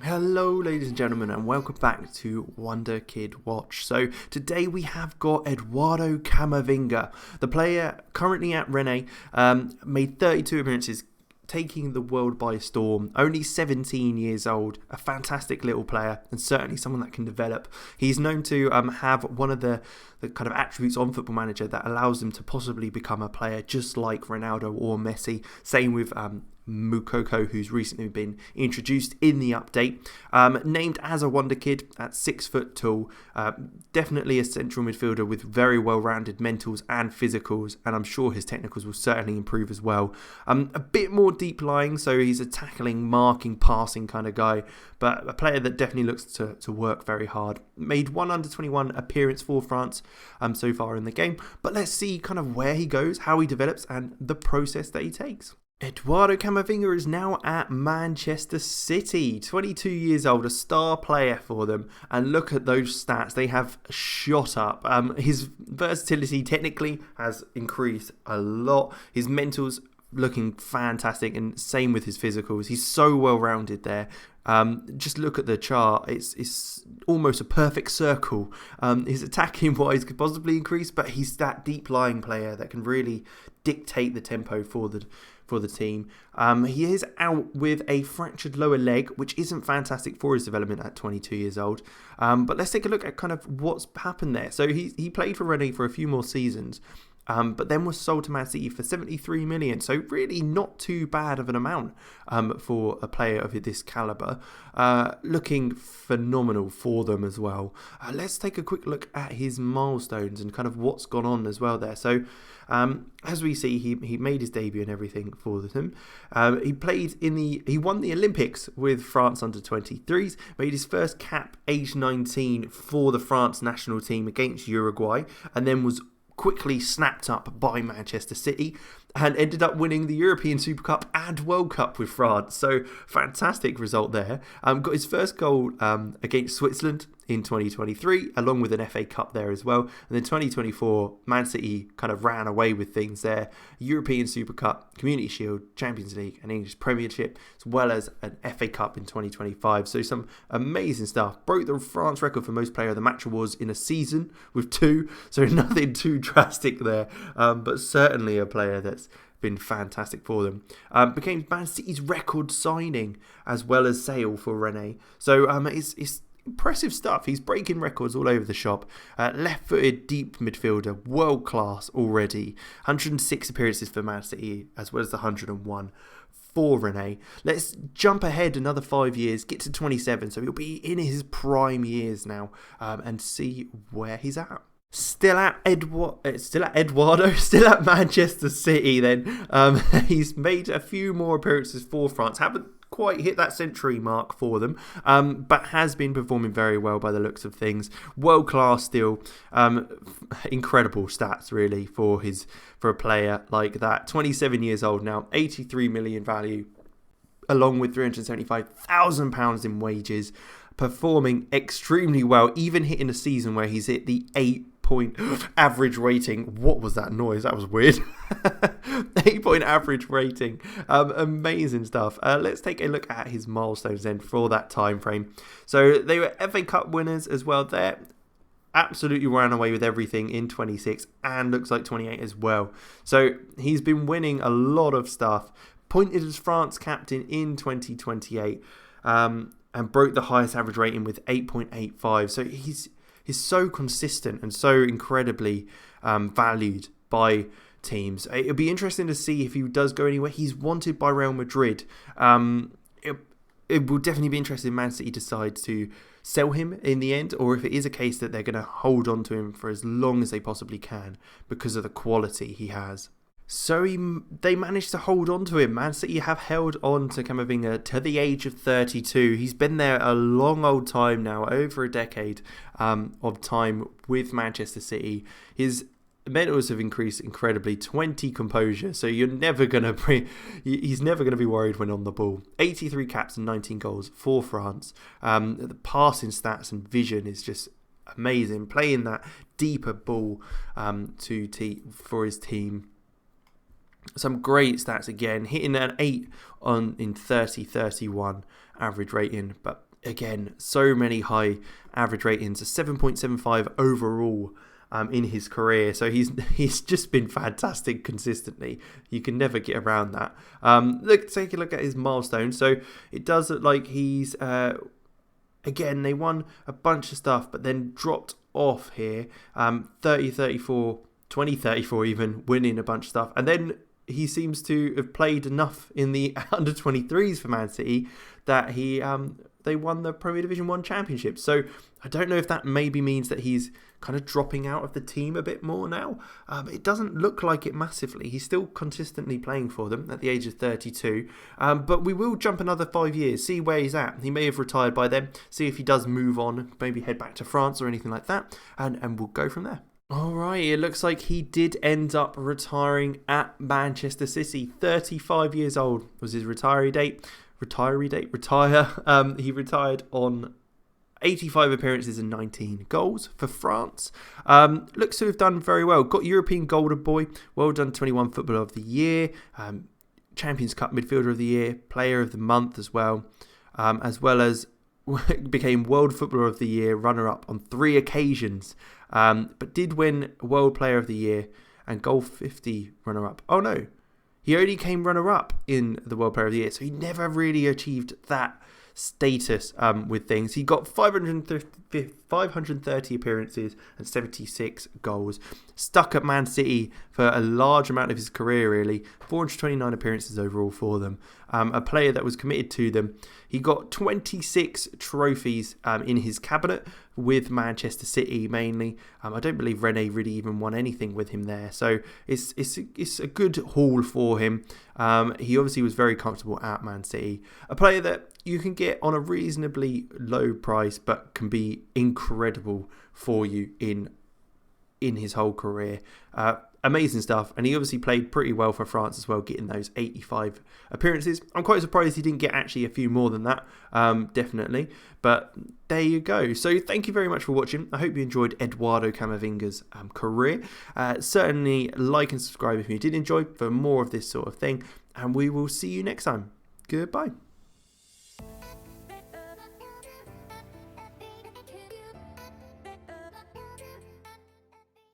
Hello ladies and gentlemen, and welcome back to Wonderkid Watch. So today we have got Eduardo Camavinga, the player currently at Rennes, made 32 appearances, taking the world by storm. Only 17 years old, a fantastic little player, and certainly someone that can develop. He's known to have one of the kind of attributes on Football Manager that allows him to possibly become a player just like Ronaldo or Messi. Same with Mukoko, who's recently been introduced in the update. Named as a Wonderkid at 6 foot tall, definitely a central midfielder with very well-rounded mentals and physicals, and I'm sure his technicals will certainly improve as well. A bit more deep lying, so he's a tackling, marking, passing kind of guy, but a player that definitely looks to work very hard. Made one under-21 appearance for France so far in the game, but let's see kind of where he goes, how he develops, and the process that he takes. Eduardo Camavinga is now at Manchester City, 22 years old, a star player for them, and look at those stats, they have shot up. His versatility technically has increased a lot, his mentals looking fantastic, and same with his physicals. He's so well rounded there. Just look at the chart, it's almost a perfect circle. His attacking wise could possibly increase, but he's that deep lying player that can really dictate the tempo for the team. He is out with a fractured lower leg, which isn't fantastic for his development at 22 years old. But let's take a look at kind of what's happened there. So he played for Rennes for a few more seasons, but then was sold to Man City for 73 million. So really not too bad of an amount for a player of this calibre. Looking phenomenal for them as well. Let's take a quick look at his milestones and kind of what's gone on as well there. So as we see, he made his debut and everything for them. He won the Olympics with France under 23s, made his first cap age 19 for the France national team against Uruguay, and then was quickly snapped up by Manchester City and ended up winning the European Super Cup and World Cup with France. So fantastic result there. Got his first goal against Switzerland in 2023, along with an FA Cup there as well. And then 2024, Man City kind of ran away with things there. European Super Cup, Community Shield, Champions League and English Premiership, as well as an FA Cup in 2025. So some amazing stuff. Broke the France record for most player of the match awards in a season with 2. So nothing too drastic there, but certainly a player that's been fantastic for them. Became Man City's record signing as well as sale for Rennes. So it's impressive stuff. He's breaking records all over the shop. Left-footed deep midfielder, world class already. 106 appearances for Man City as well as the 101 for Rennes. Let's jump ahead another 5 years, get to 27, so he'll be in his prime years now, and see where he's at. Still at Manchester City then. He's made a few more appearances for France. Haven't quite hit that century mark for them, but has been performing very well by the looks of things. World class still. Incredible stats really for a player like that. 27 years old now, 83 million value, along with £375,000 in wages. Performing extremely well, even hitting a season where he's hit the 8-point average rating. What was that noise? That was weird. 8-point average rating. Amazing stuff. Let's take a look at his milestones then for that time frame. So they were FA Cup winners as well there. Absolutely ran away with everything in 26 and looks like 28 as well. So he's been winning a lot of stuff. Appointed as France captain in 2028. And broke the highest average rating with 8.85. So he's so consistent and so incredibly valued by teams. It'll be interesting to see if he does go anywhere. He's wanted by Real Madrid. It will definitely be interesting if Man City decides to sell him in the end, or if it is a case that they're going to hold on to him for as long as they possibly can because of the quality he has. So they managed to hold on to him. Man City have held on to Camavinga to the age of 32. He's been there a long old time now, over a decade of time with Manchester City. His mentals have increased incredibly. 20 composure, so he's never going to be worried when on the ball. 83 caps and 19 goals for France. The passing stats and vision is just amazing. Playing that deeper ball for his team. Some great stats again, hitting an 8 in 30-31 average rating, but again, so many high average ratings, a 7.75 overall in his career. So he's just been fantastic consistently. You can never get around that. Take a look at his milestones. So it does look like he's again, they won a bunch of stuff, but then dropped off here. 30-34, 20-34 even, winning a bunch of stuff. And then he seems to have played enough in the under-23s for Man City that they won the Premier Division 1 Championship. So I don't know if that maybe means that he's kind of dropping out of the team a bit more now. It doesn't look like it massively. He's still consistently playing for them at the age of 32. But we will jump another 5 years, see where he's at. He may have retired by then, see if he does move on, maybe head back to France or anything like that, and we'll go from there. Alright, it looks like he did end up retiring at Manchester City. 35 years old was his retire. He retired on 85 appearances and 19 goals for France. Looks to have done very well. Got European Golden Boy, well done 21 Footballer of the Year, Champions Cup Midfielder of the Year, Player of the Month as well as became World Footballer of the Year runner-up on 3 occasions, but did win World Player of the Year and Goal 50 runner-up. Oh no, he only came runner-up in the World Player of the Year, so he never really achieved that status with things. He got 530 appearances and 76 goals. Stuck at Man City for a large amount of his career, really. 429 appearances overall for them. A player that was committed to them. He got 26 trophies in his cabinet with Manchester City mainly. I don't believe Rene really even won anything with him there. So it's a good haul for him. He obviously was very comfortable at Man City. A player that you can get on a reasonably low price but can be incredible for you in his whole career. Amazing stuff, and he obviously played pretty well for France as well, getting those 85 appearances. I'm quite surprised he didn't get actually a few more than that, definitely, but there you go. So thank you very much for watching. I hope you enjoyed Eduardo Camavinga's career. Certainly like and subscribe if you did enjoy for more of this sort of thing, and we will see you next time. Goodbye.